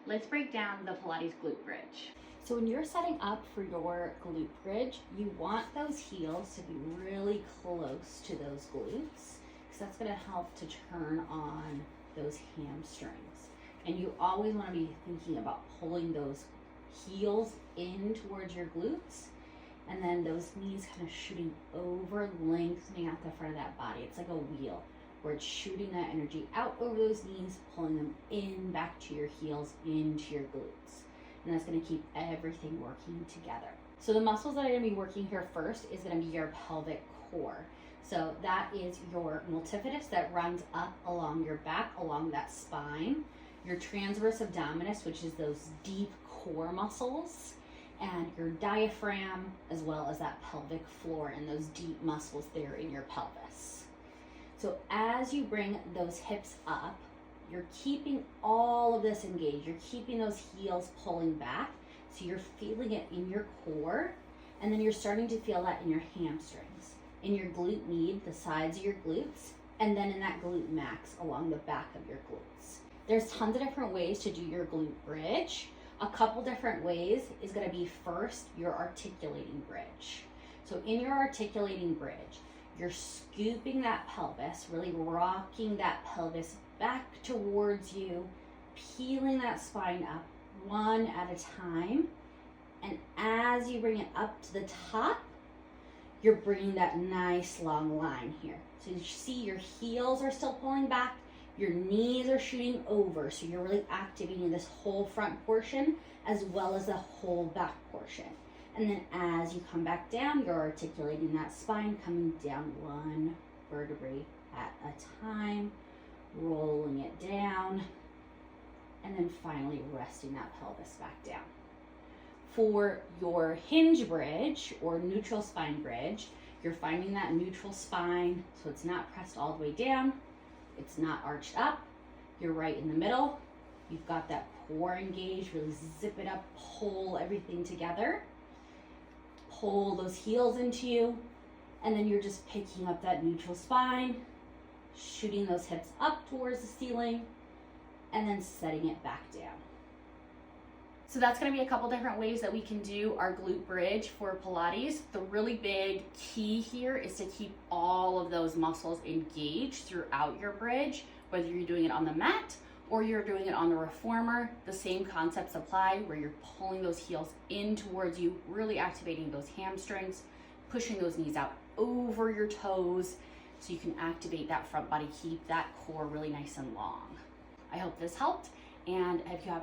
Let's break down the Pilates glute bridge. So when you're setting up for your glute bridge, you want those heels to be really close to those glutes because that's going to help to turn on those hamstrings. And you always want to be thinking about pulling those heels in towards your glutes and then those knees kind of shooting over, lengthening out the front of that body. It's like a wheel where it's shooting that energy out over those knees, pulling them in back to your heels, into your glutes. And that's going to keep everything working together. So the muscles that are going to be working here first is going to be your pelvic core. So that is your multifidus that runs up along your back, along that spine. Your transverse abdominis, which is those deep core muscles, and your diaphragm, as well as that pelvic floor and those deep muscles there in your pelvis. So as you bring those hips up, you're keeping all of this engaged. You're keeping those heels pulling back. So you're feeling it in your core, and then you're starting to feel that in your hamstrings, in your glute med, the sides of your glutes, and then in that glute max along the back of your glutes. There's tons of different ways to do your glute bridge. A couple different ways is going to be first your articulating bridge. So in your articulating bridge, you're scooping that pelvis, really rocking that pelvis back towards you, peeling that spine up one at a time. And as you bring it up to the top, you're bringing that nice long line here. So you see your heels are still pulling back, your knees are shooting over. So you're really activating this whole front portion as well as the whole back portion. And then as you come back down, you're articulating that spine, coming down one vertebrae at a time, rolling it down, and then finally resting that pelvis back down. For your hinge bridge or neutral spine bridge, you're finding that neutral spine so it's not pressed all the way down, it's not arched up, you're right in the middle, you've got that core engaged, really zip it up, pull everything together. Pull those heels into you, and then you're just picking up that neutral spine, shooting those hips up towards the ceiling, and then setting it back down. So that's going to be a couple different ways that we can do our glute bridge for Pilates. The really big key here is to keep all of those muscles engaged throughout your bridge, whether you're doing it on the mat or you're doing it on the reformer. The same concepts apply where you're pulling those heels in towards you, really activating those hamstrings, pushing those knees out over your toes so you can activate that front body, keep that core really nice and long. I hope this helped, and if you have any